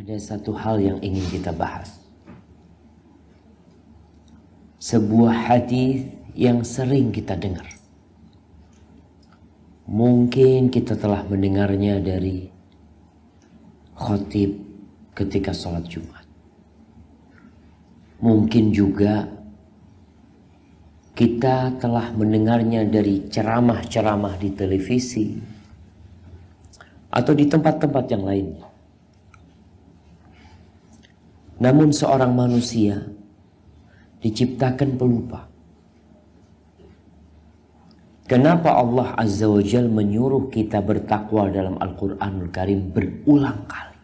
Ada satu hal yang ingin kita bahas. Sebuah hadis yang sering kita dengar. Mungkin kita telah mendengarnya dari khatib ketika sholat Jumat. Mungkin juga kita telah mendengarnya dari ceramah-ceramah di televisi atau di tempat-tempat yang lainnya. Namun seorang manusia diciptakan pelupa. Kenapa Allah Azza wa Jalla menyuruh kita bertakwa dalam Al-Quranul Karim berulang kali?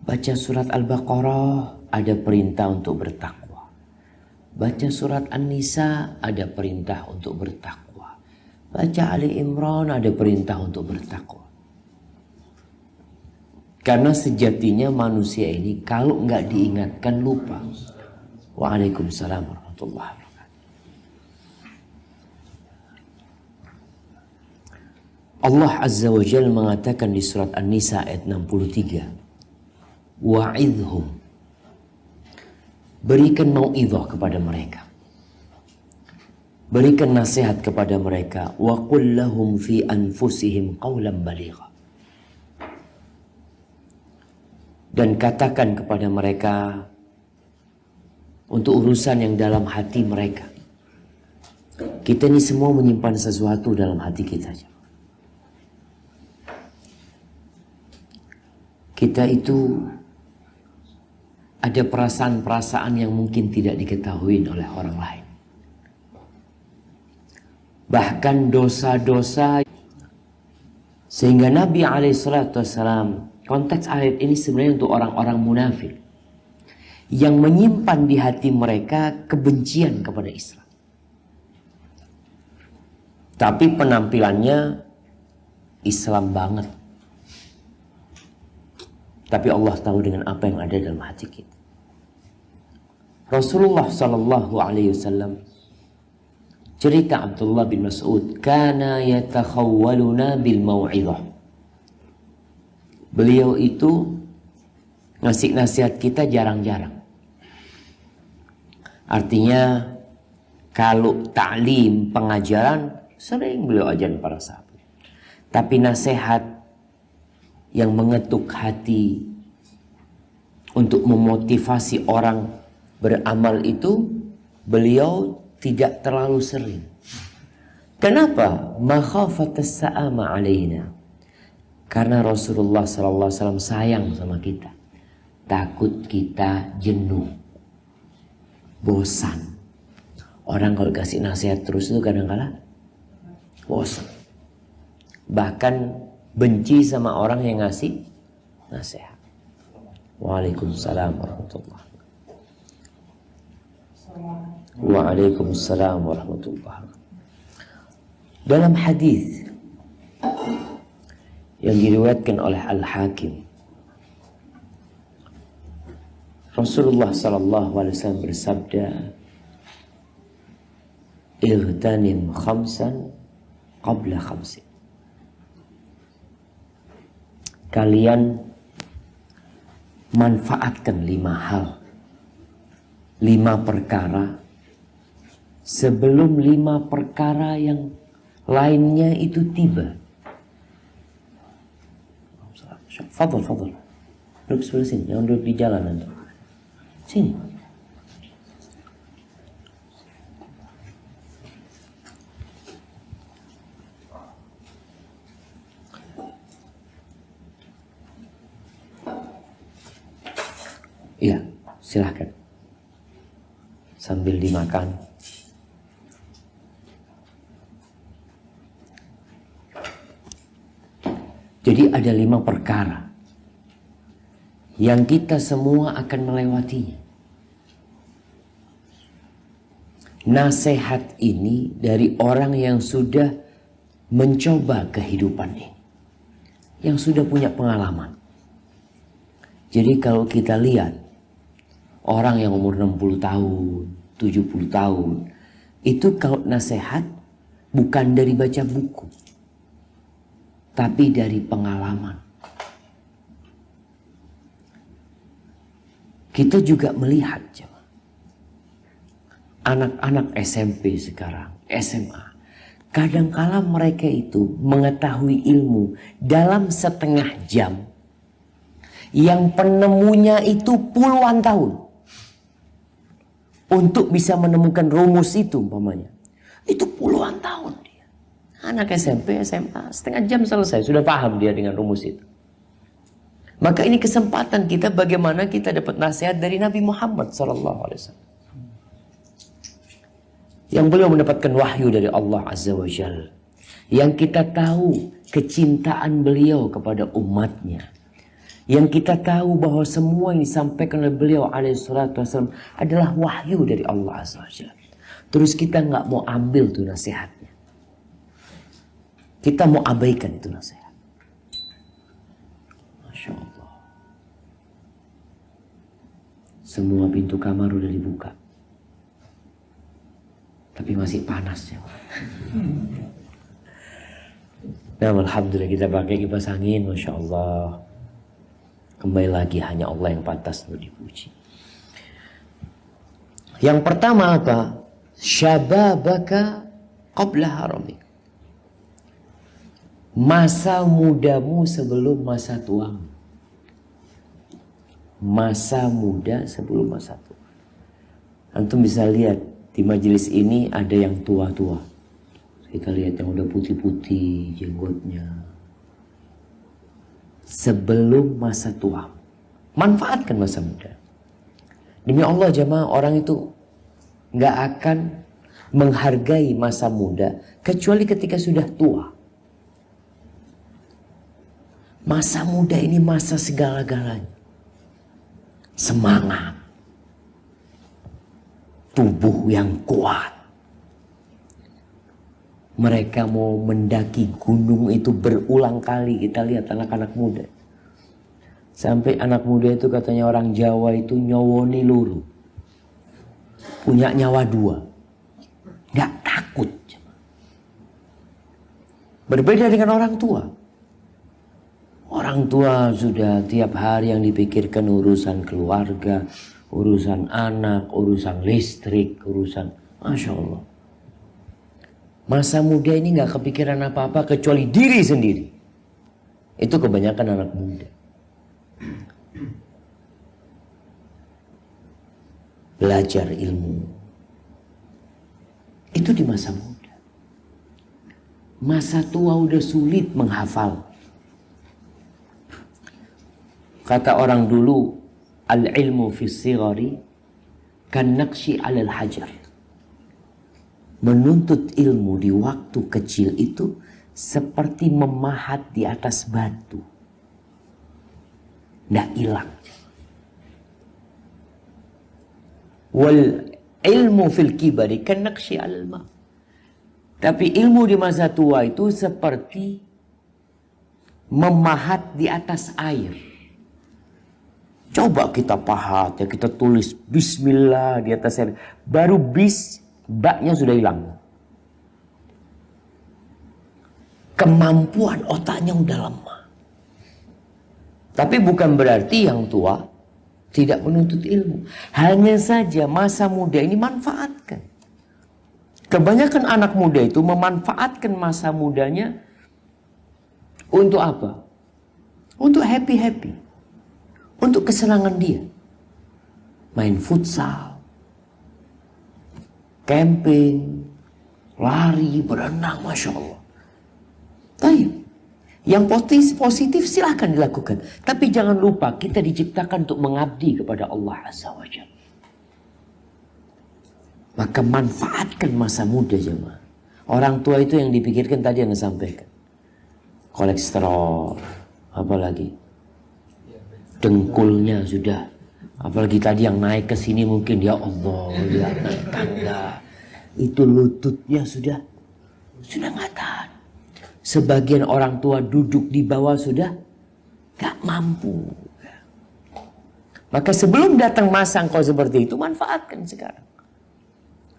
Baca surat Al-Baqarah ada perintah untuk bertakwa. Baca surat An-Nisa ada perintah untuk bertakwa. Baca Ali Imran ada perintah untuk bertakwa. Karena sejatinya manusia ini kalau nggak diingatkan lupa. Waalaikumsalam warahmatullahi wabarakatuh. Allah Azza wa Jalla mengatakan di surat An-Nisa ayat 63. Wa'idhum. Berikan mau'idhah kepada mereka. Berikan nasihat kepada mereka. Wa qul lahum fi anfusihim qawlan baligha. Dan katakan kepada mereka untuk urusan yang dalam hati mereka. Kita ini semua menyimpan sesuatu dalam hati kita. Kita itu ada perasaan-perasaan yang mungkin tidak diketahui oleh orang lain. Bahkan dosa-dosa. Sehingga Nabi SAW, konteks ayat ini sebenarnya untuk orang-orang munafik yang menyimpan di hati mereka kebencian kepada Islam. Tapi penampilannya Islam banget. Tapi Allah tahu dengan apa yang ada dalam hati kita. Rasulullah SAW cerita Abdullah bin Mas'ud, kana yatakhawwaluna bil mau'izah. Beliau itu ngasih nasihat kita jarang-jarang. Artinya kalau ta'lim, pengajaran, sering beliau ajarin para sahabat. Tapi nasihat yang mengetuk hati untuk memotivasi orang beramal itu beliau tidak terlalu sering. Kenapa? Makhafatas sa'ama alaina. Karena Rasulullah SAW sayang sama kita. Takut kita jenuh. Bosan. Orang kalau kasih nasihat terus itu kadang-kadang bosan. Bahkan benci sama orang yang ngasih nasihat. Waalaikumsalam warahmatullahi wabarakatuh. Waalaikumsalam warahmatullahi wabarakatuh. Dalam hadis yang diriwayatkan oleh Al-Hakim, Rasulullah SAW bersabda, "Ightanim khamsan qabla khamsin." Kalian manfaatkan 5 hal, 5 perkara sebelum 5 perkara yang lainnya itu tiba. Fadol. Duduk sebelah sini, jangan duduk di jalan nanti. Sini. Iya, silahkan. Sambil dimakan. Jadi ada 5 perkara yang kita semua akan melewatinya. Nasihat ini dari orang yang sudah mencoba kehidupan ini, yang sudah punya pengalaman. Jadi kalau kita lihat orang yang umur 60 tahun, 70 tahun, itu kalau nasihat bukan dari baca buku, tapi dari pengalaman. Kita juga melihat anak-anak SMP sekarang, SMA. Kadangkala mereka itu mengetahui ilmu dalam setengah jam. Yang penemunya itu puluhan tahun. Untuk bisa menemukan rumus itu umpamanya. Itu puluhan tahun dia. Anak SMP, SMA, setengah jam selesai. Sudah paham dia dengan rumus itu. Maka ini kesempatan kita bagaimana kita dapat nasihat dari Nabi Muhammad SAW. Yang beliau mendapatkan wahyu dari Allah Azza wa Jalla. Yang kita tahu kecintaan beliau kepada umatnya. Yang kita tahu bahwa semua yang disampaikan oleh beliau alaihissalam adalah wahyu dari Allah Azza wa Jalla. Terus kita nggak mau ambil tuh nasihatnya. Kita mau abaikan itu nasihat. Masya Allah. Semua pintu kamar udah dibuka. Tapi masih panas ya. Nah, alhamdulillah kita pakai kipas angin, Masya Allah. Kembali lagi hanya Allah yang pantas untuk dipuji. Yang pertama apa? Syababaka qabla haramik. Masa mudamu sebelum masa tuamu. Masa muda sebelum masa tua. Antum bisa lihat di majelis ini ada yang tua-tua. Kita lihat yang udah putih-putih jenggotnya. Sebelum masa tua. Manfaatkan masa muda. Demi Allah jemaah, orang itu nggak akan menghargai masa muda kecuali ketika sudah tua. Masa muda ini masa segala-galanya. Semangat. Tubuh yang kuat. Mereka mau mendaki gunung itu berulang kali. Kita lihat anak-anak muda. Sampai anak muda itu katanya orang Jawa itu nyowoni luru. Punya nyawa dua. Gak takut. Berbeda dengan orang tua. Orang tua sudah tiap hari yang dipikirkan urusan keluarga, urusan anak, urusan listrik, urusan... Masya Allah. Masa muda ini gak kepikiran apa-apa kecuali diri sendiri. Itu kebanyakan anak muda. Belajar ilmu. Itu di masa muda. Masa tua udah sulit menghafal. Kata orang dulu, al-ilmu fi sigari kan naqshi 'alal hajar. Menuntut ilmu di waktu kecil itu seperti memahat di atas batu. Nggak hilang. Wal ilmu fil kibari kan naqshi 'alal ma. Tapi ilmu di masa tua itu seperti memahat di atas air. Coba kita pahat, ya kita tulis Bismillah di atas air. Baru baknya sudah hilang. Kemampuan otaknya udah lemah. Tapi bukan berarti yang tua tidak menuntut ilmu. Hanya saja masa muda ini manfaatkan. Kebanyakan anak muda itu memanfaatkan masa mudanya untuk apa? Untuk happy-happy. Untuk kesenangan dia. Main futsal. Camping. Lari, berenang, Masya Allah. Baik. Yang positif silahkan dilakukan. Tapi jangan lupa kita diciptakan untuk mengabdi kepada Allah Azza wa Jalla. Maka manfaatkan masa muda jemaah. Orang tua itu yang dipikirkan tadi yang disampaikan. Kolesterol. Apalagi. Dengkulnya sudah. Apalagi tadi yang naik ke sini mungkin ya Allah. Dia naik tangga. Itu lututnya sudah nggak tahan. Sebagian orang tua duduk di bawah sudah gak mampu. Maka sebelum datang masa engkau seperti itu, manfaatkan sekarang.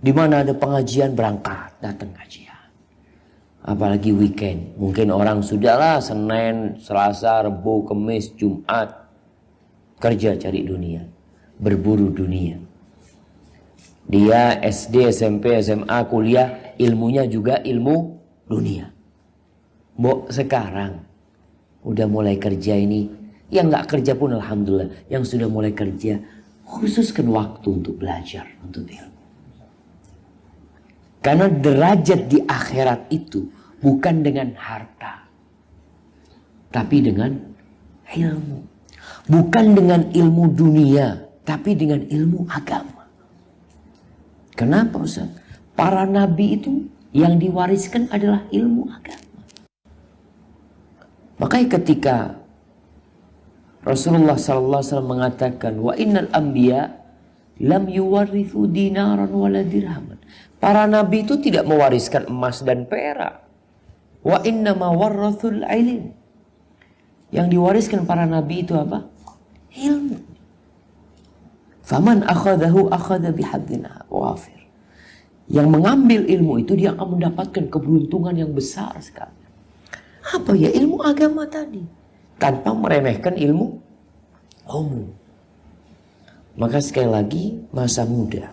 Di mana ada pengajian, berangkat, datang kajian. Apalagi weekend. Mungkin orang sudahlah Senin, Selasa, Rabu, Kamis, Jumat. Kerja cari dunia. berburu dunia. Dia SD, SMP, SMA, kuliah, ilmunya juga ilmu dunia. Mbok sekarang udah mulai kerja ini, yang nggak kerja pun alhamdulillah, yang sudah mulai kerja, khususkan waktu untuk belajar, untuk ilmu. Karena derajat di akhirat itu bukan dengan harta, tapi dengan ilmu. Bukan dengan ilmu dunia, tapi dengan ilmu agama. Kenapa Ustaz? Para nabi itu yang diwariskan adalah ilmu agama. Makanya ketika Rasulullah SAW mengatakan, wa innal anbiya lam yuwarithu dinaran wala dirhaman. Para nabi itu tidak mewariskan emas dan perak. Wa innama warrathul ilm. Yang diwariskan para nabi itu apa? Ilmu. Faman akhadahu akhadha bihadzin wafir. Yang mengambil ilmu itu dia akan mendapatkan keberuntungan yang besar sekali. Apa ya? Ilmu agama tadi. Tanpa meremehkan ilmu umum. Maka sekali lagi, masa muda,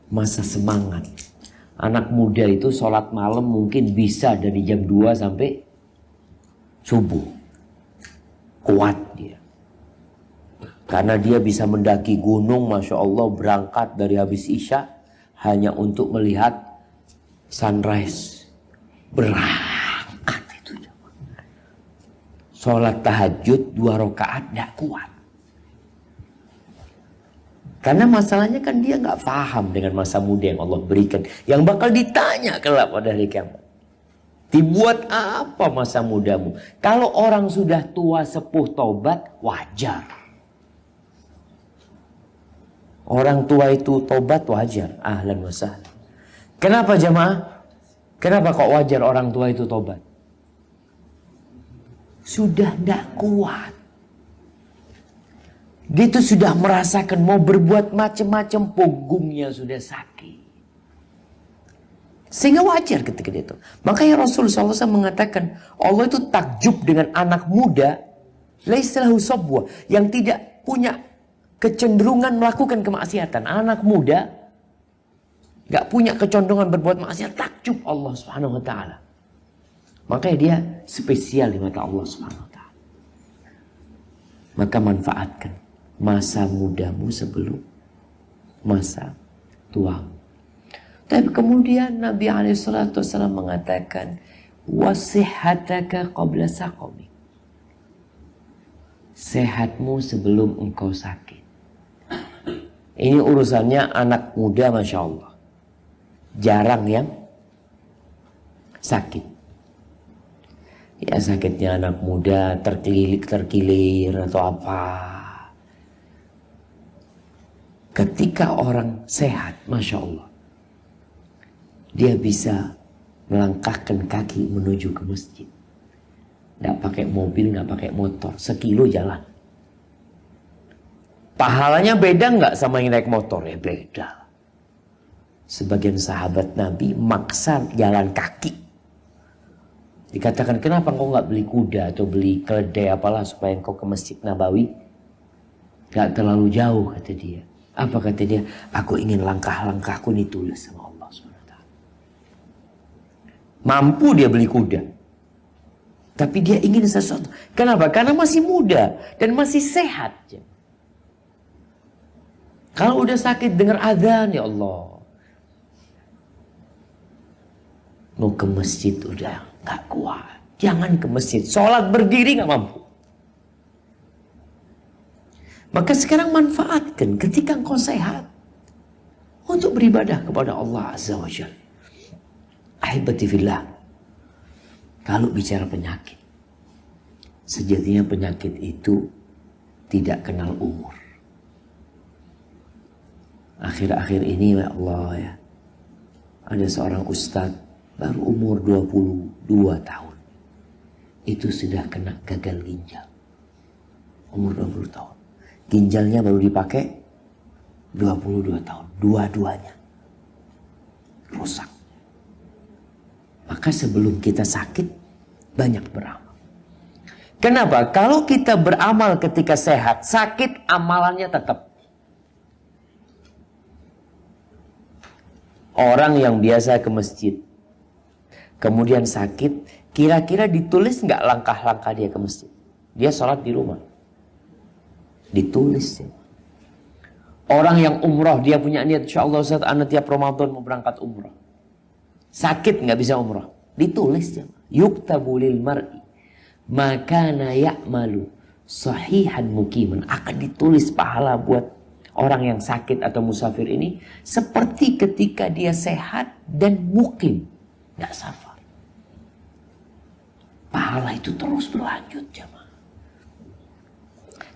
masa semangat. Anak muda itu sholat malam mungkin bisa dari jam 2 sampai subuh. Kuat dia. Karena dia bisa mendaki gunung, Masya Allah, berangkat dari habis Isya hanya untuk melihat sunrise. Berangkat itu. Sholat tahajud 2 rakaat tidak kuat. Karena masalahnya kan dia nggak paham dengan masa muda yang Allah berikan. Yang bakal ditanya kelak pada hari kiamat. Dibuat apa masa mudamu? Kalau orang sudah tua sepuh tobat, wajar. Orang tua itu tobat wajar. Ahlan wa sahlan. Kenapa jamaah? Kenapa kok wajar orang tua itu tobat? Sudah tidak kuat. Dia itu sudah merasakan mau berbuat macam-macam, punggungnya sudah sakit. Sehingga wajar ketika itu. Makanya Rasulullah SAW mengatakan, Allah itu takjub dengan anak muda, laisa lahu sabwa, yang tidak punya kecenderungan melakukan kemaksiatan. Anak muda gak punya kecenderungan berbuat maksiat, takjub Allah Subhanahu wa taala. Makanya dia spesial di mata Allah Subhanahu wa taala. Maka manfaatkan masa mudamu sebelum masa tuamu. Tapi kemudian Nabi SAW mengatakan, wasihhataka qabla saqami. Sehatmu sebelum engkau sakit. Ini urusannya anak muda, Masya Allah. Jarang yang sakit. Ya sakitnya anak muda terkilir atau apa. Ketika orang sehat, Masya Allah, dia bisa melangkahkan kaki menuju ke masjid. Nggak pakai mobil, nggak pakai motor. Sekilo jalan. Pahalanya beda nggak sama yang naik motor? Ya beda. Sebagian sahabat Nabi maksa jalan kaki. Dikatakan, kenapa engkau nggak beli kuda atau beli keledai apalah supaya engkau ke Masjid Nabawi? Nggak terlalu jauh, kata dia. Apa kata dia? Aku ingin langkah-langkahku ditulis sama Allah SWT. Mampu dia beli kuda. Tapi dia ingin sesuatu. Kenapa? Karena masih muda dan masih sehat. Kalau udah sakit dengar azan, ya Allah, mau ke masjid udah gak kuat. Jangan ke masjid. Sholat berdiri gak mampu. Maka sekarang manfaatkan ketika engkau sehat untuk beribadah kepada Allah Azza wa Jalla. Ahibati fillah. Kalau bicara penyakit, sejatinya penyakit itu tidak kenal umur. Akhir-akhir ini ya Allah ya, ada seorang ustadz baru umur 22 tahun. Itu sudah kena gagal ginjal. Umur 20 tahun. Ginjalnya baru dipakai 22 tahun. Dua-duanya rusak. Maka sebelum kita sakit, banyak beramal. Kenapa? Kalau kita beramal ketika sehat, sakit amalannya tetap. Orang yang biasa ke masjid, kemudian sakit, kira-kira ditulis nggak langkah-langkah dia ke masjid? Dia sholat di rumah. Ditulis ya. Orang yang umroh, dia punya niat, insya Allah Ustaz, ana tiap Ramadan mau berangkat umroh. Sakit nggak bisa umroh. Ditulis ya. Yuktabu lil mar'i makana ya'malu sahihan mukiman. Akan ditulis pahala buat orang yang sakit atau musafir ini seperti ketika dia sehat dan mukim, nggak safar. Pahala itu terus berlanjut jemaah.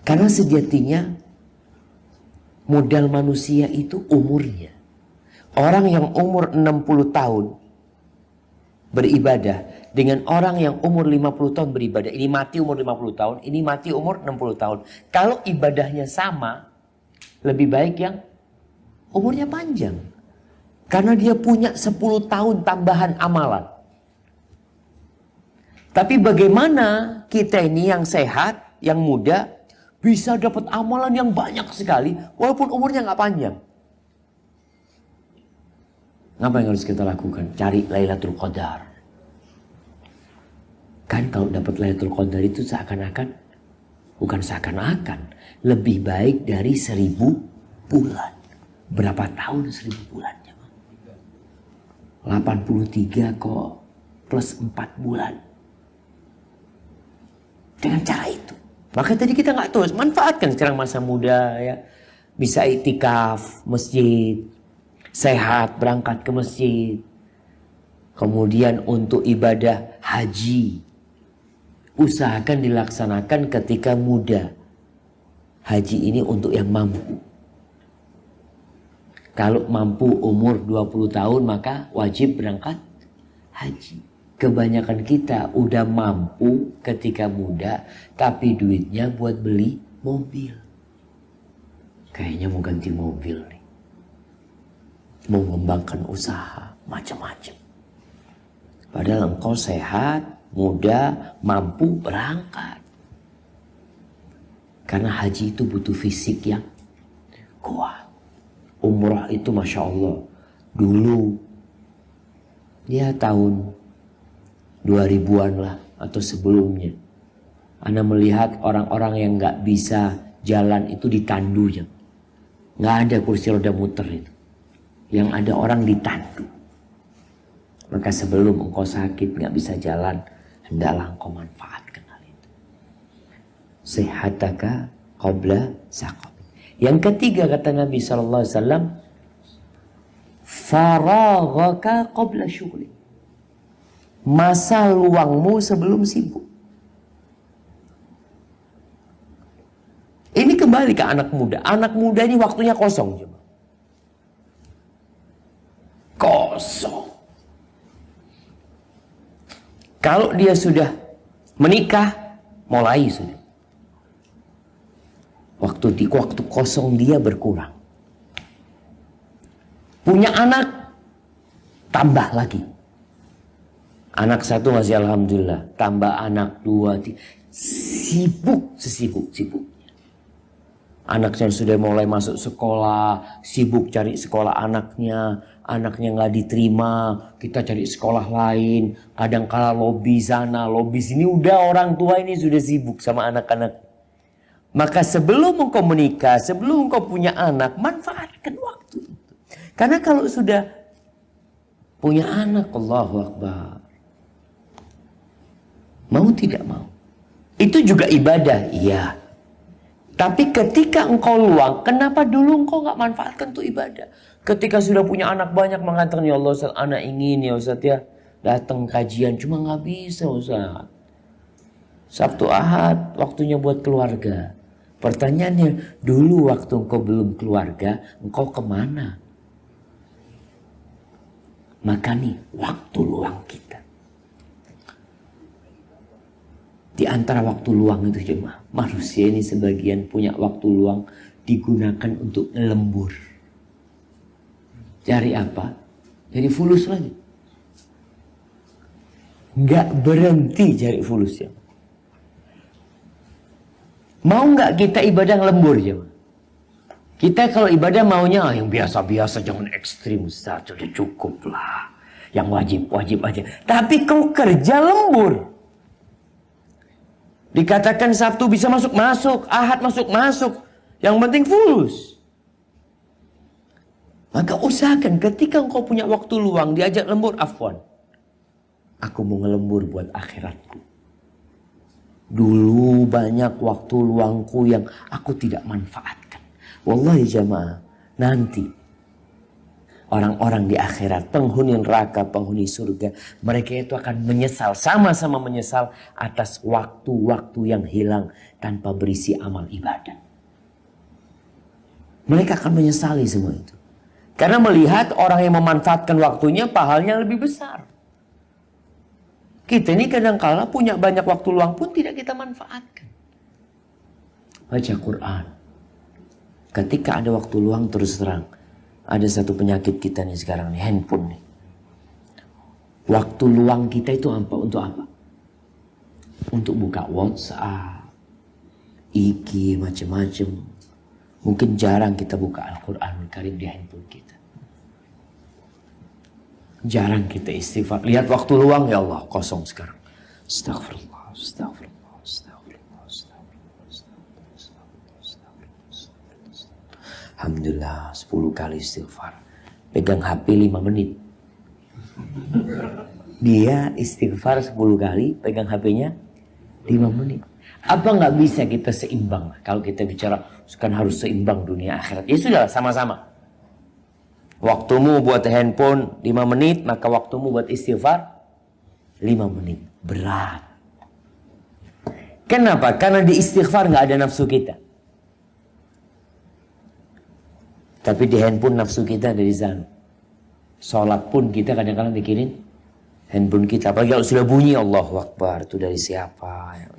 Karena sejatinya modal manusia itu umurnya. Orang yang umur 60 tahun beribadah dengan orang yang umur 50 tahun beribadah. Ini mati umur 50 tahun, ini mati umur 60 tahun. Kalau ibadahnya sama, lebih baik yang umurnya panjang. Karena dia punya 10 tahun tambahan amalan. Tapi bagaimana kita ini yang sehat, yang muda, bisa dapat amalan yang banyak sekali walaupun umurnya nggak panjang? Apa yang harus kita lakukan? Cari Lailatul Qadar. Kan kalau dapat Lailatul Qadar itu seakan-akan, bukan seakan-akan, lebih baik dari 1000 bulan. Berapa tahun 1000 bulan? 83 kok plus 4 bulan. Dengan cara itu. Maka tadi kita nggak terus manfaatkan sekarang masa muda ya. Bisa itikaf masjid, sehat berangkat ke masjid. Kemudian untuk ibadah haji, usahakan dilaksanakan ketika muda. Haji ini untuk yang mampu. Kalau mampu umur 20 tahun maka wajib berangkat haji. Kebanyakan kita udah mampu ketika muda, tapi duitnya buat beli mobil. Kayaknya mau ganti mobil nih. Mau mengembangkan usaha, macam-macam. Padahal engkau sehat, muda, mampu berangkat. Karena haji itu butuh fisik yang kuat. Umrah itu Masya Allah. Dulu, ya tahun 2000-an lah atau sebelumnya. Anda melihat orang-orang yang nggak bisa jalan itu ditandu ya. Nggak ada kursi roda muter itu. Yang ada orang ditandu. Maka sebelum engkau sakit nggak bisa jalan, hendaklah engkau manfaatkan hal itu. Sehataka qabla saqam. Yang ketiga kata Nabi SAW, faraghaka qabla syughli. Masa luangmu sebelum sibuk. Ini kembali ke anak muda. Anak muda ini waktunya kosong. Kosong. Kalau dia sudah menikah, mulai sudah. Waktu kosong dia berkurang. Punya anak, tambah lagi. Anak satu masih alhamdulillah. Tambah anak 2, 3. Sibuk sesibuk-sibuknya. Anaknya sudah mulai masuk sekolah. Sibuk cari sekolah anaknya. Anaknya nggak diterima. Kita cari sekolah lain. Kadang-kala lobi sana, lobi sini. Udah orang tua ini sudah sibuk sama anak-anak. Maka sebelum engkau menikah, sebelum engkau punya anak, manfaatkan waktu itu. Karena kalau sudah punya anak, Allahu Akbar. Mau tidak mau. Itu juga ibadah, iya. Tapi ketika engkau luang, kenapa dulu engkau gak manfaatkan untuk ibadah? Ketika sudah punya anak banyak mengatakan, ya Allah Ustaz, anak ingin ya Ustaz ya datang kajian, cuma gak bisa Ustaz. Sabtu Ahad waktunya buat keluarga. Pertanyaannya, dulu waktu engkau belum keluarga, engkau kemana? Maka nih, waktu luang kita. Di antara waktu luang itu cuma manusia ini sebagian punya waktu luang digunakan untuk lembur. Cari apa? Jadi fulus lagi. Nggak berhenti cari fulus ya. Mau nggak kita ibadah lembur ya? Kita kalau ibadah maunya yang biasa-biasa, jangan ekstrim Ustaz, sudah cukup lah. Yang wajib aja. Tapi kau kerja lembur. Dikatakan Sabtu bisa masuk, Ahad masuk. Yang penting fulus. Maka usahakan ketika engkau punya waktu luang, diajak lembur, afwan. Aku mau ngelembur buat akhiratku. Dulu banyak waktu luangku yang aku tidak manfaatkan. Wallahi jamaah, nanti orang-orang di akhirat, penghuni neraka, penghuni surga, mereka itu akan menyesal, sama-sama menyesal atas waktu-waktu yang hilang tanpa berisi amal ibadah. Mereka akan menyesali semua itu. Karena melihat orang yang memanfaatkan waktunya, pahalanya lebih besar. Kita ini kadang-kala punya banyak waktu luang pun tidak kita manfaatkan. Baca Quran. Ketika ada waktu luang, terus terang, ada satu penyakit kita nih sekarang nih, handphone nih. Waktu luang kita itu apa? Untuk apa? Untuk buka WhatsApp, IG, macam-macam. Mungkin jarang kita buka Al-Quran Karim di handphone kita. Jarang kita istighfar. Lihat waktu luang, ya Allah, kosong sekarang. Astagfirullah. Alhamdulillah, 10 kali istighfar. Pegang HP 5 menit. Dia istighfar 10 kali, pegang HP-nya 5 menit. Apa nggak bisa kita seimbang? Kalau kita bicara, kan harus seimbang dunia akhirat. Ya sudah, sama-sama. Waktumu buat handphone 5 menit, maka waktumu buat istighfar 5 menit. Berat. Kenapa? Karena di istighfar nggak ada nafsu kita. Tapi di handphone nafsu kita ada di sana. Sholat pun kita kadang-kadang mikirin handphone kita. Apalagi kalau sudah bunyi, Allahu Akbar, itu dari siapa? Ya,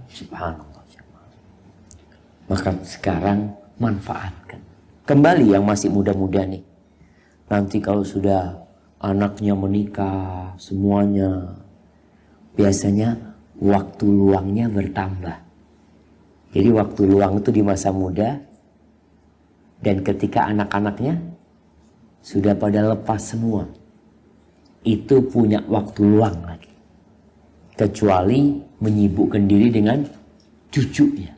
Subhanallah. Maka sekarang manfaatkan. Kembali yang masih muda-muda nih. Nanti kalau sudah anaknya menikah, semuanya, biasanya waktu luangnya bertambah. Jadi waktu luang itu di masa muda. Dan ketika anak-anaknya sudah pada lepas semua, itu punya waktu luang lagi. Kecuali menyibukkan diri dengan cucunya.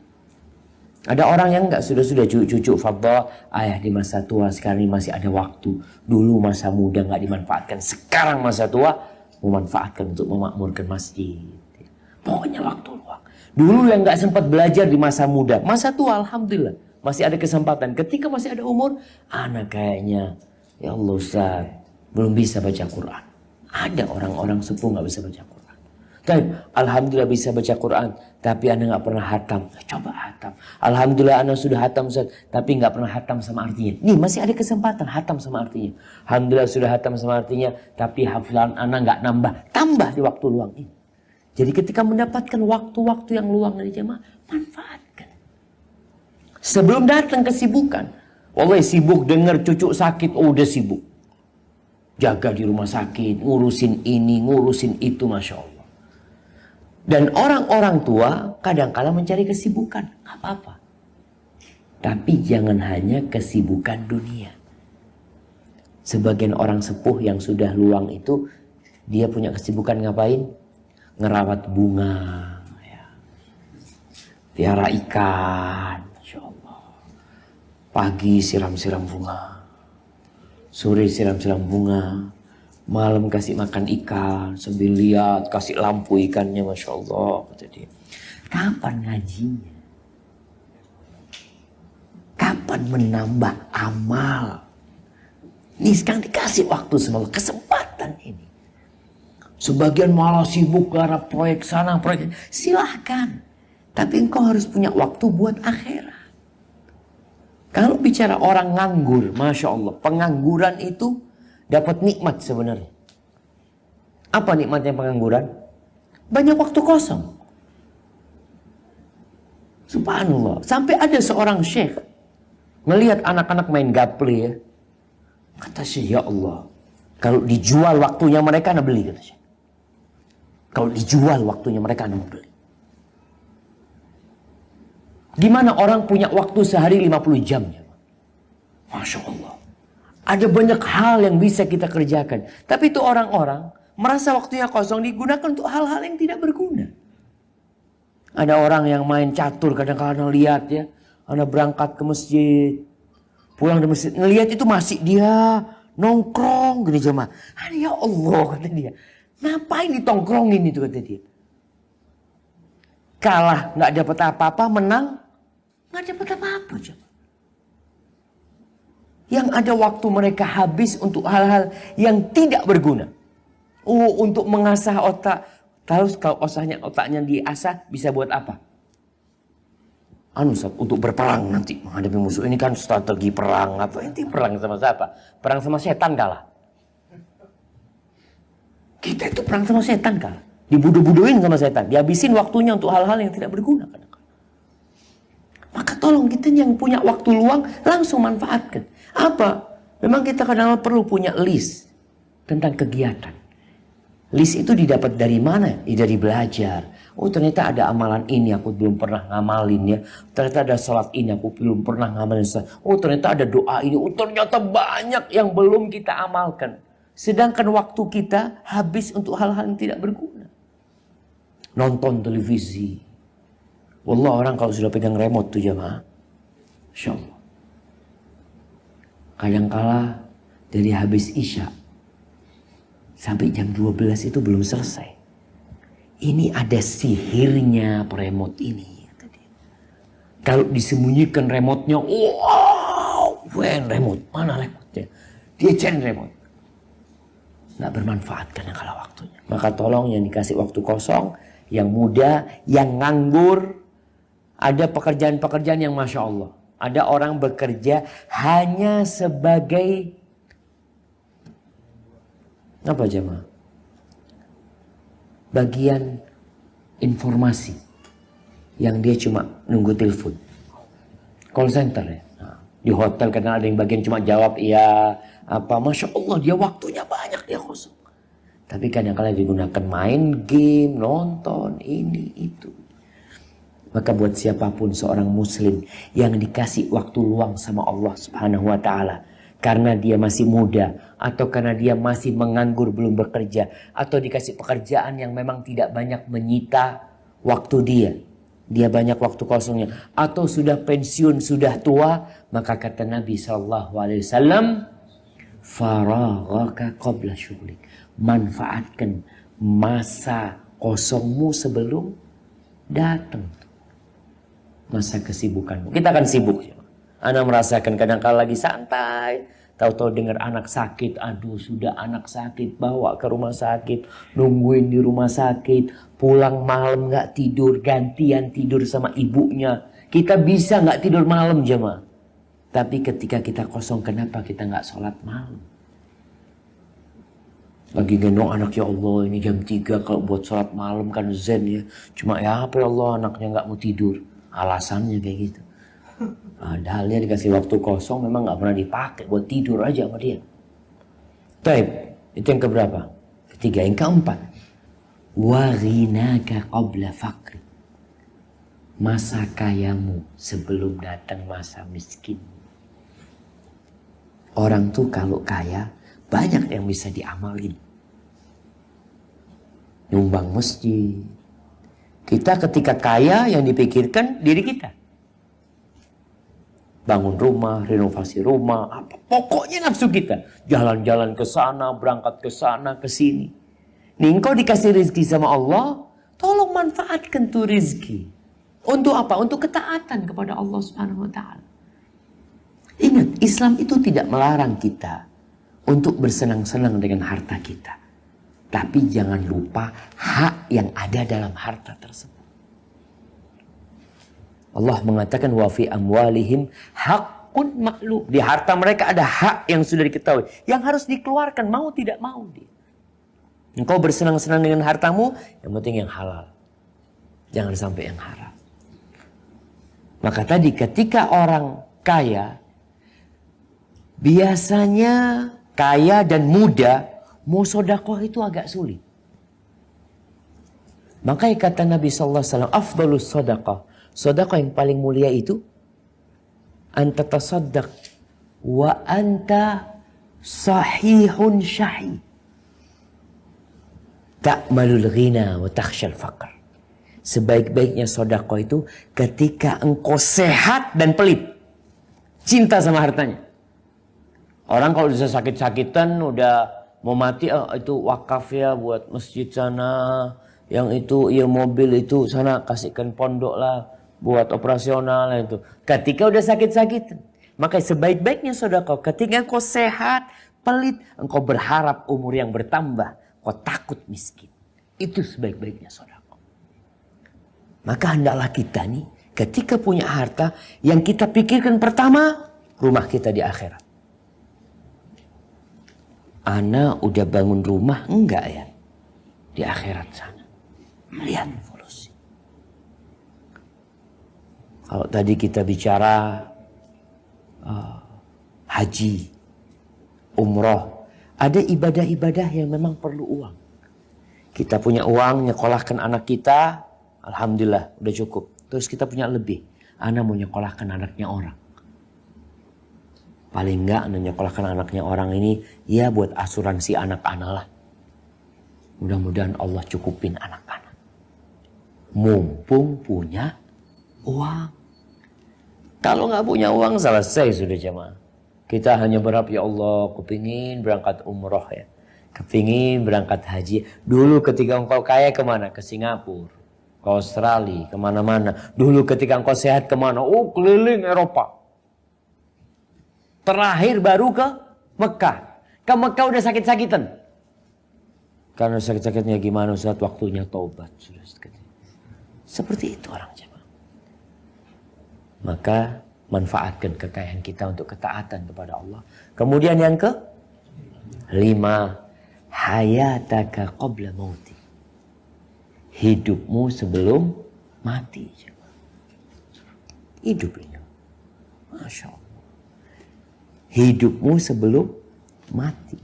Ada orang yang enggak, sudah cucu fadha, ayah di masa tua, sekarang ini masih ada waktu. Dulu masa muda enggak dimanfaatkan, sekarang masa tua memanfaatkan untuk memakmurkan masjid. Pokoknya waktu luang. Dulu yang enggak sempat belajar di masa muda, masa tua alhamdulillah masih ada kesempatan. Ketika masih ada umur, anak kayaknya, ya Allah Ustaz, belum bisa baca Quran. Ada orang-orang sepuh nggak bisa baca Quran. Dan alhamdulillah bisa baca Quran, tapi anda nggak pernah hatam. Coba hatam. Alhamdulillah anda sudah hatam Ustaz, tapi nggak pernah hatam sama artinya. Nih masih ada kesempatan hatam sama artinya. Alhamdulillah sudah hatam sama artinya, tapi hafalan anda nggak nambah. Tambah di waktu luang ini. Jadi ketika mendapatkan waktu-waktu yang luang dari jemaah, manfaatkan. Sebelum datang kesibukan. Wallahi sibuk dengar cucu sakit, oh udah sibuk. Jaga di rumah sakit, ngurusin ini, ngurusin itu, Masya Allah. Dan orang-orang tua kadang-kala mencari kesibukan. Gak apa-apa. Tapi jangan hanya kesibukan dunia. Sebagian orang sepuh yang sudah luang itu, dia punya kesibukan ngapain? Ngerawat bunga. Ya. Piara ikan. Pagi siram-siram bunga, sore siram-siram bunga, malam kasih makan ikan, sambil lihat, kasih lampu ikannya, Masya Allah. Kata dia. Kapan ngajinya? Kapan menambah amal? Ini sekarang dikasih waktu semua, kesempatan ini. Sebagian malah sibuk karena proyek sana, proyek silahkan. Tapi engkau harus punya waktu buat akhirat. Kalau bicara orang nganggur, Masya Allah, pengangguran itu dapat nikmat sebenarnya. Apa nikmatnya pengangguran? Banyak waktu kosong. Subhanallah. Sampai ada seorang syekh melihat anak-anak main gaple ya. Kata syekh, ya Allah, kalau dijual waktunya mereka, anda beli. Kata syekh. Kalau dijual waktunya mereka, anda beli. Gimana orang punya waktu sehari 50 jam? Masya Allah. Ada banyak hal yang bisa kita kerjakan. Tapi itu orang-orang merasa waktunya kosong digunakan untuk hal-hal yang tidak berguna. Ada orang yang main catur kadang-kadang lihat ya. Anak berangkat ke masjid. Pulang dari masjid. Ngelihat itu masih dia nongkrong gini jemaah. Ya Allah kata dia. Ngapain ditongkrongin itu kata dia. Kalah gak dapat apa-apa, menang gak dapat apa-apa jemaah. Yang ada waktu mereka habis untuk hal-hal yang tidak berguna. Untuk mengasah otak. Tahu kalau otaknya diasah bisa buat apa? Ustaz, untuk berperang nanti menghadapi musuh. Ini kan strategi perang. Atau inti perang sama siapa? Perang sama setan kalah. Kita itu perang sama setan kalah. Dibudu-buduin sama setan. Dihabisin waktunya untuk hal-hal yang tidak berguna. Maka tolong kita yang punya waktu luang langsung manfaatkan. Apa? Memang kita kadang perlu punya list tentang kegiatan. List itu didapat dari mana? Dari belajar. Oh ternyata ada amalan ini aku belum pernah ngamalin ya. Ternyata ada sholat ini aku belum pernah ngamalin. Oh ternyata ada doa ini. Oh ternyata banyak yang belum kita amalkan. Sedangkan waktu kita habis untuk hal-hal yang tidak berguna. Nonton televisi. Wallah orang kalau sudah pegang remote tuh jamaah. Insya Allah. Kadangkala dari habis Isya sampai jam 12 itu belum selesai. Ini ada sihirnya remote ini. Kalau disembunyikan remote-nya, wow, remote, mana remote-nya? Dia cari remote. Nggak bermanfaat kadang-kala waktunya. Maka tolong yang dikasih waktu kosong, yang muda, yang nganggur, ada pekerjaan-pekerjaan yang Masya Allah. Ada orang bekerja hanya sebagai apa jemaah? Bagian informasi yang dia cuma nunggu telepon. Call center ya. Nah, di hotel kadang ada yang bagian cuma jawab iya apa. Masya Allah dia waktunya banyak dia kosong. Tapi kadang-kadang digunakan main game, nonton, ini itu. Maka buat siapapun seorang muslim yang dikasih waktu luang sama Allah Subhanahu wa taala karena dia masih muda atau karena dia masih menganggur belum bekerja atau dikasih pekerjaan yang memang tidak banyak menyita waktu dia banyak waktu kosongnya atau sudah pensiun sudah tua, maka kata Nabi SAW, faraghaka qabla syughlik, manfaatkan masa kosongmu sebelum datang masa kesibukanmu. Kita akan sibuk. Ana merasakan kadang-kala lagi santai, tahu-tahu dengar anak sakit, aduh sudah anak sakit, bawa ke rumah sakit, nungguin di rumah sakit, pulang malam nggak tidur, gantian tidur sama ibunya. Kita bisa nggak tidur malam jemaah. Tapi ketika kita kosong, kenapa kita nggak sholat malam? Lagi gendong anak, ya Allah ini jam 3 kalau buat sholat malam kan zen ya. Cuma ya apa ya Allah anaknya nggak mau tidur. Alasannya kayak gitu. Padahal dia dikasih waktu kosong memang nggak pernah dipakai buat tidur aja sama dia. Taib, itu yang keberapa? Ketiga, yang keempat. Wa ghinaka qabla faqri. Masa kayamu sebelum datang masa miskin. Orang tuh kalau kaya banyak yang bisa diamalin. Nyumbang masjid. Kita ketika kaya yang dipikirkan diri kita. Bangun rumah, renovasi rumah, apa. Pokoknya nafsu kita. Jalan-jalan ke sana, berangkat ke sana, ke sini. Nih engkau dikasih rezeki sama Allah, tolong manfaatkan tuh rezeki. Untuk apa? Untuk ketaatan kepada Allah Subhanahu wa taala. Ingat, Islam itu tidak melarang kita untuk bersenang-senang dengan harta kita. Tapi jangan lupa hak yang ada dalam harta tersebut. Allah mengatakan wa fi amwalihim haqqun ma'lum. Di harta mereka ada hak yang sudah diketahui, yang harus dikeluarkan mau tidak mau dia. Engkau bersenang-senang dengan hartamu, yang penting yang halal. Jangan sampai yang haram. Maka tadi ketika orang kaya, biasanya kaya dan muda, mau sodakoh itu agak sulit. Makanya kata Nabi SAW, afdalus sodaqah, Sedekah yang paling mulia itu anta tasaddaq wa anta sahihun syahih. Ta'malul ghina wa takhshal faqr. Sebaik-baiknya sedekah itu ketika engkau sehat dan pelit. Cinta sama hartanya. Orang kalau udah sakit-sakitan, udah mau mati, itu wakaf ya buat masjid sana. Yang itu, ya mobil itu sana kasihkan pondok lah. Buat operasional itu. Ketika udah sakit-sakitan. Maka sebaik-baiknya sedekah. Ketika engkau sehat, pelit. Engkau berharap umur yang bertambah. Engkau takut miskin. Itu sebaik-baiknya sedekah. Maka hendaklah kita nih. Ketika punya harta. Yang kita pikirkan pertama. Rumah kita di akhirat. Ana udah bangun rumah? Enggak ya. Di akhirat sana. Melihat evolusi. Kalau tadi kita bicara haji, umroh, ada ibadah-ibadah yang memang perlu uang. Kita punya uang, nyekolahkan anak kita, alhamdulillah udah cukup. Terus kita punya lebih, ana mau nyekolahkan anaknya orang. Paling enggak ana nyekolahkan anaknya orang ini, ya buat asuransi anak-anak lah. Mudah-mudahan Allah cukupin anak-anak. Mumpung punya uang. Kalau nggak punya uang selesai sudah jemaah. Kita hanya berharap ya Allah kepingin berangkat umroh ya. Kepingin berangkat haji. Dulu ketika engkau kaya kemana? Ke Singapura. Ke Australia. Kemana-mana. Dulu ketika engkau sehat kemana? Oh keliling Eropa. Terakhir baru ke Mekah. Ke Mekah udah sakit-sakitan. Karena sakit-sakitnya gimana saat waktunya taubat. Seperti itu orang jemaah. Maka manfaatkan kekayaan kita untuk ketaatan kepada Allah. Kemudian yang ke-5, hayataka qabla mauti. Hidupmu sebelum mati. Hidup ini. Masya Allah. Hidupmu sebelum mati.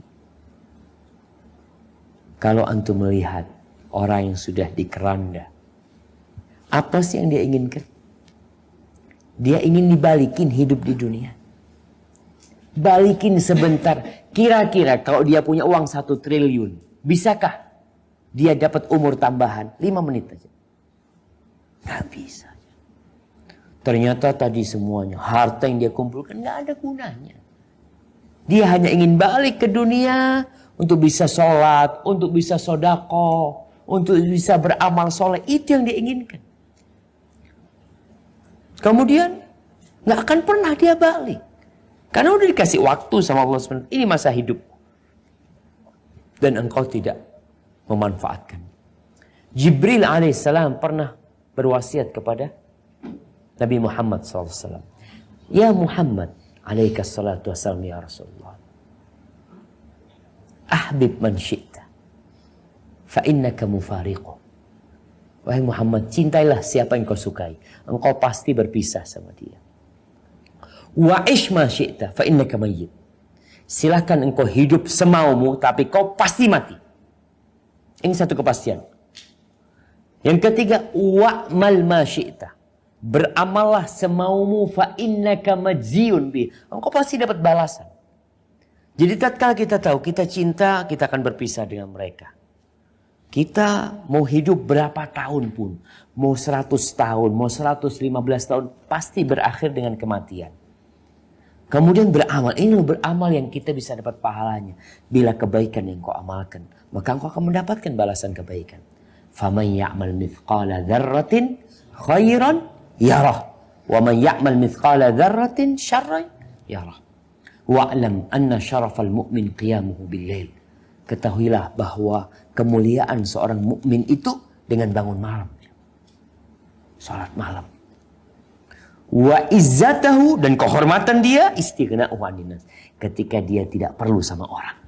Kalau antum melihat orang yang sudah di keranda, apa sih yang dia inginkan? Dia ingin dibalikin hidup di dunia. Balikin sebentar. Kira-kira kalau dia punya uang 1 triliun. Bisakah dia dapat umur tambahan 5 menit aja? Gak bisa. Ternyata tadi semuanya. Harta yang dia kumpulkan gak ada gunanya. Dia hanya ingin balik ke dunia. Untuk bisa sholat. Untuk bisa sodako. Untuk bisa beramal soleh. Itu yang dia inginkan. Kemudian nggak akan pernah dia balik. Karena udah dikasih waktu sama Allah SWT. Ini masa hidup. Dan engkau tidak memanfaatkan. Jibril alaihissalam pernah berwasiat kepada Nabi Muhammad SAW. Ya Muhammad alaikassalatu wassalam ya Rasulullah. Ahbib man syi'ta. Fa innaka mufariquh. Wahai Muhammad, cintailah siapa yang kau sukai. Engkau pasti berpisah sama dia. Wa'ish ma syi'ta fa innaka mayyit. Silakan engkau hidup semaumu, tapi kau pasti mati. Ini satu kepastian. Yang ketiga, wa'mal ma syi'ta. Beramallah semaumu fa innaka majziyun bi. Engkau pasti dapat balasan. Jadi tatkala kita tahu kita cinta, kita akan berpisah dengan mereka. Kita mau hidup berapa tahun pun. Mau 100 tahun, mau 115 tahun. Pasti berakhir dengan kematian. Kemudian beramal. Ini loh beramal yang kita bisa dapat pahalanya. Bila kebaikan yang kau amalkan. Maka engkau akan mendapatkan balasan kebaikan. فَمَنْ يَعْمَلْ مِثْقَالَ ذَرَّةٍ خَيْرًا يَرَهُ وَمَنْ يَعْمَلْ مِثْقَالَ ذَرَّةٍ شَرًّا يَرَهُ وَأَعْلَمْ أَنَّ شَرَفَ الْمُؤْمِنِ قِيَامُهُ بِاللَّيْلِ. Ketahuilah bahwa kemuliaan seorang mukmin itu dengan bangun malam. Salat malam. Wa izzatahu, dan kehormatan dia istighna'u 'anil nas. Ketika dia tidak perlu sama orang.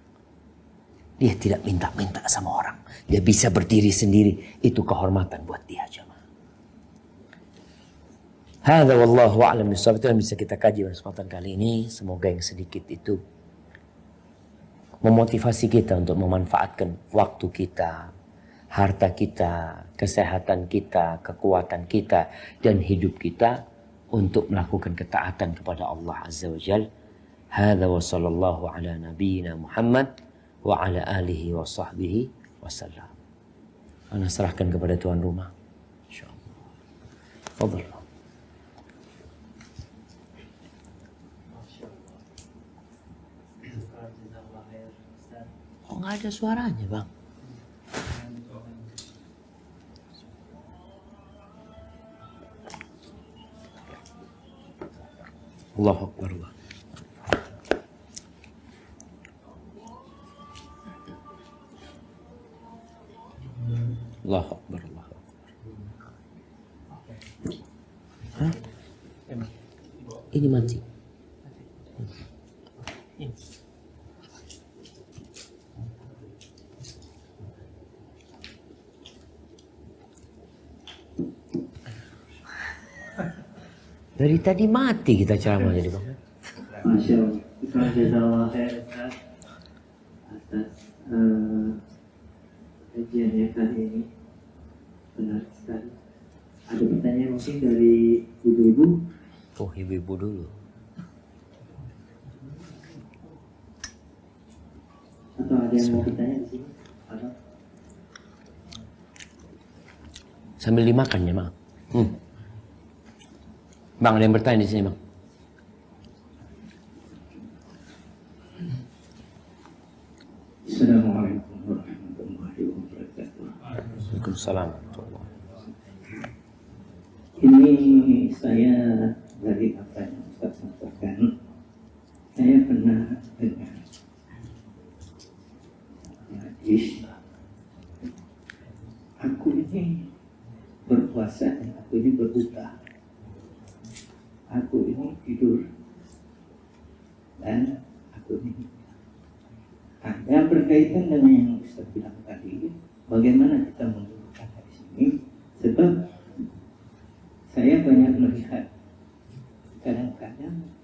Dia tidak minta-minta sama orang. Dia bisa berdiri sendiri. Itu kehormatan buat dia jemaah. Hadza wallahu a'lam bishawab. Itu yang bisa kita kaji pada kesempatan kali ini. Semoga yang sedikit itu memotivasi kita untuk memanfaatkan waktu kita, harta kita, kesehatan kita, kekuatan kita, dan hidup kita untuk melakukan ketaatan kepada Allah Azza wa Jal. Hadza wa sallallahu ala nabiyyina Muhammad wa ala alihi wa sahbihi wasallam. Ana serahkan kepada tuan rumah. Insyaallah. Fadhil. Oh, nggak ada suaranya, Bang. Allahu Akbar. Allahu Akbar. Allahu Akbar. Hah? Ini mati. Dari tadi mati kita ceramah jadi Bang. Masya Allah, jazakallah khair Ustaz atas kajiannya kali ini, benar sekali. Ada pertanyaan mungkin dari ibu-ibu? Oh, ibu-ibu dulu. Atau ada yang mau bertanya di sini? Ada? Sambil dimakan ya, Bang. Bang, ada yang bertanya di sini, Bang. Assalamualaikum warahmatullahi wabarakatuh. Waalaikumsalam. Ini saya dari apa yang Ustaz sampaikan, saya pernah dengar hadis, aku ini berpuasa dan aku ini berbuka, aku ini tidur dan aku ini ada berkaitan dengan yang Ustaz bilang tadi, bagaimana kita mendudukkan hadis ini, sebab saya banyak melihat kadang-kadang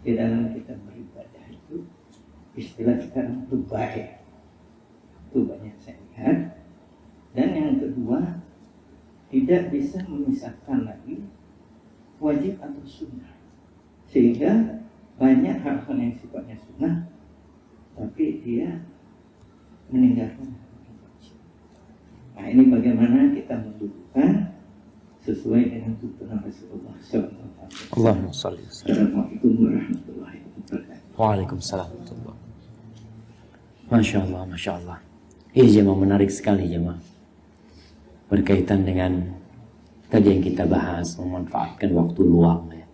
di dalam kita beribadah itu istilah sekarang itu baik, itu banyak saya lihat. Dan yang kedua, tidak bisa memisahkan lagi wajib atau sunnah, sehingga banyak hal-hal yang sifatnya sunnah tapi dia meninggalkan. Nah, ini bagaimana kita mendudukkan sesuai dengan tuntunan Rasulullah SAW. Allahumma shalli. Assalamualaikum warahmatullahi wabarakatuh. Waalaikumsalam. Masya Allah, Masya Allah. Ini jemaah menarik sekali jemaah. Berkaitan dengan tadi yang kita bahas, memanfaatkan waktu luang ya.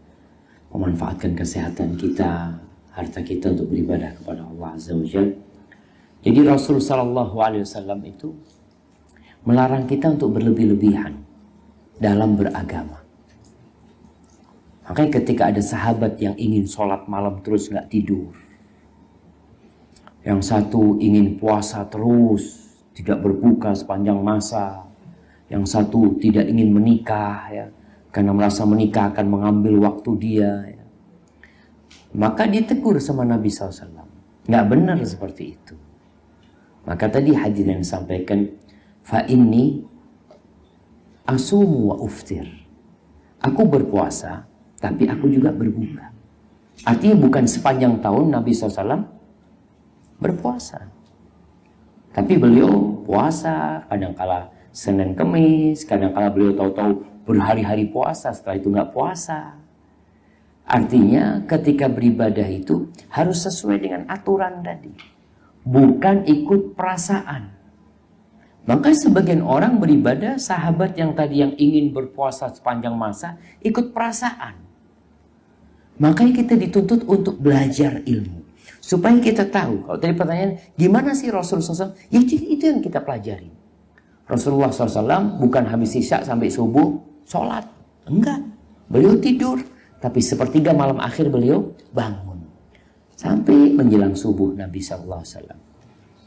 Memanfaatkan kesehatan kita, harta kita untuk beribadah kepada Allah Azza wa Jalla. Jadi Rasul Sallallahu Alaihi Wasallam itu melarang kita untuk berlebih-lebihan dalam beragama. Makanya ketika ada sahabat yang ingin sholat malam terus nggak tidur, yang satu ingin puasa terus tidak berbuka sepanjang masa, yang satu tidak ingin menikah ya, karena merasa menikah akan mengambil waktu dia ya. Maka ditegur sama Nabi SAW, nggak benar seperti itu. Maka tadi hadis yang disampaikan, fa inni asumu wa uftir, aku berpuasa tapi aku juga berbuka. Artinya bukan sepanjang tahun Nabi SAW berpuasa, tapi beliau puasa kadangkala Senin Kemis, kadangkala beliau tahu-tahu berhari-hari puasa, setelah itu nggak puasa. Artinya ketika beribadah itu harus sesuai dengan aturan tadi, bukan ikut perasaan. Maka sebagian orang beribadah, sahabat yang tadi yang ingin berpuasa sepanjang masa ikut perasaan. Makanya kita dituntut untuk belajar ilmu, supaya kita tahu. Kalau tadi pertanyaan, gimana sih Rasulullah SAW? Ya itu yang kita pelajari. Rasulullah SAW bukan habis isya sampai subuh sholat. Enggak. Beliau tidur. Tapi sepertiga malam akhir beliau bangun. Sampai menjelang subuh Nabi SAW.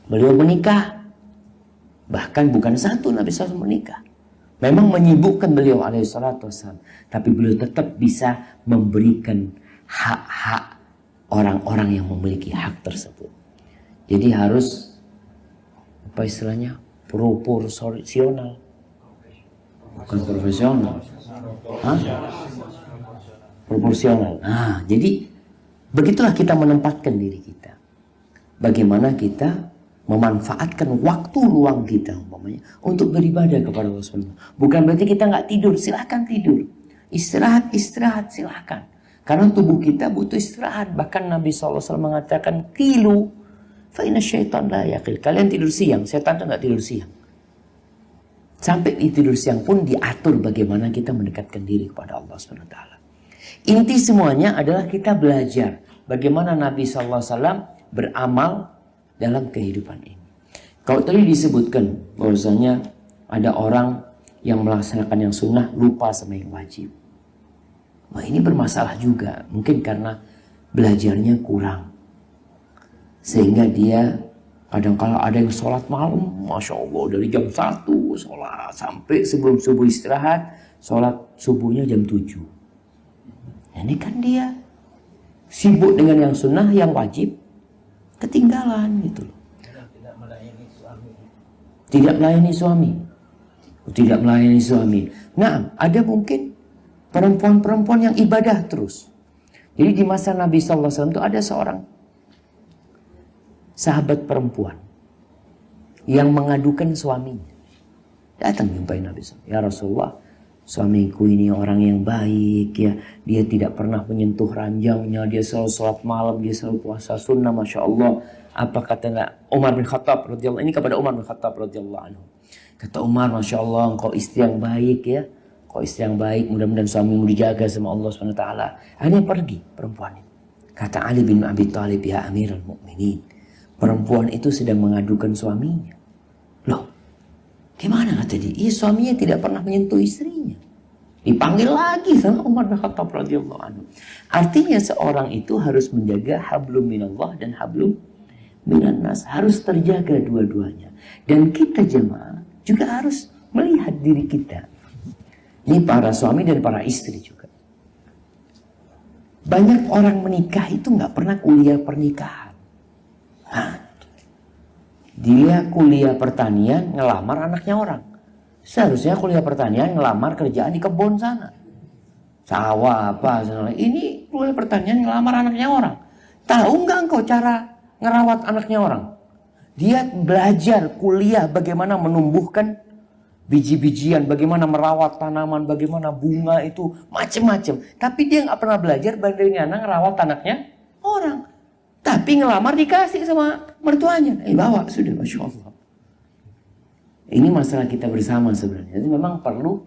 Beliau menikah. Bahkan bukan satu Nabi SAW menikah. Memang menyibukkan beliau alaihissalatu wassalam. Tapi beliau tetap bisa memberikan hak-hak orang-orang yang memiliki hak tersebut. Jadi harus, apa istilahnya, proporsional, bukan profesional. Hah? Proporsional. Nah, jadi begitulah kita menempatkan diri kita. Bagaimana kita memanfaatkan waktu luang kita umpamanya untuk beribadah kepada Allah SWT. Bukan berarti kita nggak tidur, silahkan tidur. Istirahat silahkan. Karena tubuh kita butuh istirahat. Bahkan Nabi SAW mengatakan, "Qilu fa inna syaitan la yaqil." Kalian tidur siang, setan itu nggak tidur siang. Sampai di tidur siang pun diatur bagaimana kita mendekatkan diri kepada Allah SWT. Inti semuanya adalah kita belajar bagaimana Nabi SAW beramal dalam kehidupan ini. Kalau tadi disebutkan bahwasanya ada orang yang melaksanakan yang sunnah lupa sama yang wajib. Wah, ini bermasalah juga. Mungkin karena belajarnya kurang. Sehingga dia kadang-kala ada yang sholat malam, Masya Allah, dari jam 1 sholat sampai sebelum subuh istirahat, sholat subuhnya jam 7. Ini kan dia sibuk dengan yang sunnah, yang wajib ketinggalan gitu loh. Tidak melayani suami. Nah, ada mungkin perempuan-perempuan yang ibadah terus. Jadi di masa Nabi SAW itu ada seorang sahabat perempuan yang mengadukan suaminya. Datang jumpai Nabi SAW. Ya Rasulullah, suamiku ini orang yang baik ya. Dia tidak pernah menyentuh ranjangnya. Dia selalu sholat malam. Dia selalu puasa sunnah. Masya Allah. Apa kata Umar bin Khattab radhiyallahu, ini kepada Umar bin Khattab radhiyallahu anhu. Kata Umar, Masya Allah, engkau istri yang baik ya. Engkau istri yang baik. Mudah-mudahan suamimu dijaga sama Allah SWT. Akhirnya pergi perempuan itu. Kata Ali bin Abi Thalib, ya Amirul Mukminin, perempuan itu sedang mengadukan suaminya. Loh, gimana kata dia? Iya, suaminya tidak pernah menyentuh istrinya. Dipanggil lagi sama Umar bin Khattab radhiyallahu anhu. Artinya seorang itu harus menjaga hablum minallah dan hablum minan nas. Harus terjaga dua-duanya. Dan kita jemaah juga harus melihat diri kita. Ini para suami dan para istri juga. Banyak orang menikah itu nggak pernah kuliah pernikahan. Dia kuliah pertanian, ngelamar anaknya orang. Seharusnya kuliah pertanian, ngelamar kerjaan di kebun sana. Sawah apa. Ini kuliah pertanian, ngelamar anaknya orang. Tahu nggak engkau cara ngerawat anaknya orang? Dia belajar kuliah bagaimana menumbuhkan biji-bijian, bagaimana merawat tanaman, bagaimana bunga itu, macam-macam. Tapi dia nggak pernah belajar bagaimana ngerawat anaknya orang. Tapi ngelamar dikasih sama mertuanya. Bawa sudah, Masya Allah. Ini masalah kita bersama sebenarnya. Jadi memang perlu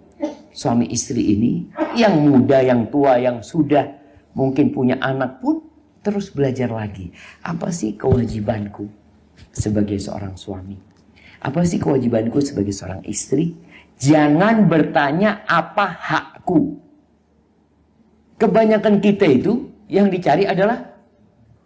suami istri ini, yang muda, yang tua, yang sudah mungkin punya anak pun terus belajar lagi. Apa sih kewajibanku sebagai seorang suami? Apa sih kewajibanku sebagai seorang istri? Jangan bertanya apa hakku. Kebanyakan kita itu yang dicari adalah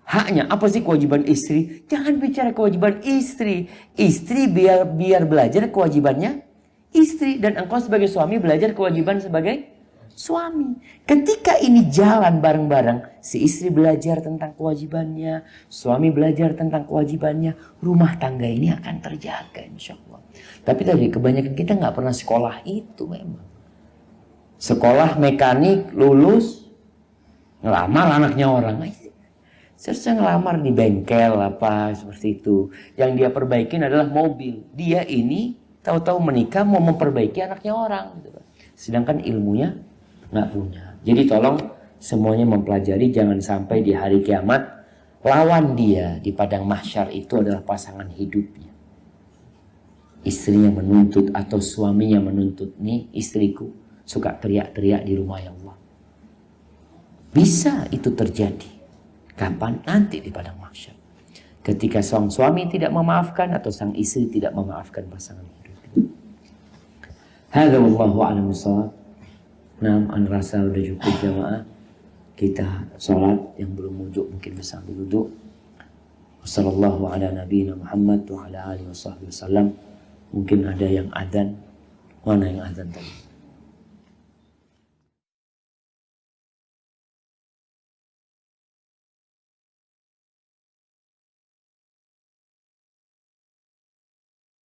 haknya. Apa sih kewajiban istri? Jangan bicara kewajiban istri. Istri biar belajar kewajibannya istri. Dan engkau sebagai suami belajar kewajiban sebagai suami. Ketika ini jalan bareng-bareng, si istri belajar tentang kewajibannya, suami belajar tentang kewajibannya, rumah tangga ini akan terjaga insya Allah. Tapi tadi kebanyakan kita nggak pernah sekolah itu memang. Sekolah mekanik, lulus, ngelamar anaknya orang. Seharusnya ngelamar di bengkel apa seperti itu. Yang dia perbaikin adalah mobil. Dia ini tahu-tahu menikah mau memperbaiki anaknya orang. Gitu. Sedangkan ilmunya nggak punya. Jadi tolong semuanya mempelajari, jangan sampai di hari kiamat lawan dia di padang mahsyar itu adalah pasangan hidupnya. Istrinya menuntut atau suaminya menuntut, nih istriku suka teriak-teriak di rumah ya Allah. Bisa itu terjadi. Kapan? Nanti di padang mahsyar. Ketika sang suami tidak memaafkan atau sang istri tidak memaafkan pasangan hidupnya. Hadza wallahu a'lam bishawab. Nah, anda rasa udah cukup jamaah. Kita sholat, yang belum wudhu mungkin bisa ambil wudhu. Wassallallahu ala nabiyina Muhammad wa ala alihi wasallam. Mungkin ada yang adzan. Mana yang adzan tadi?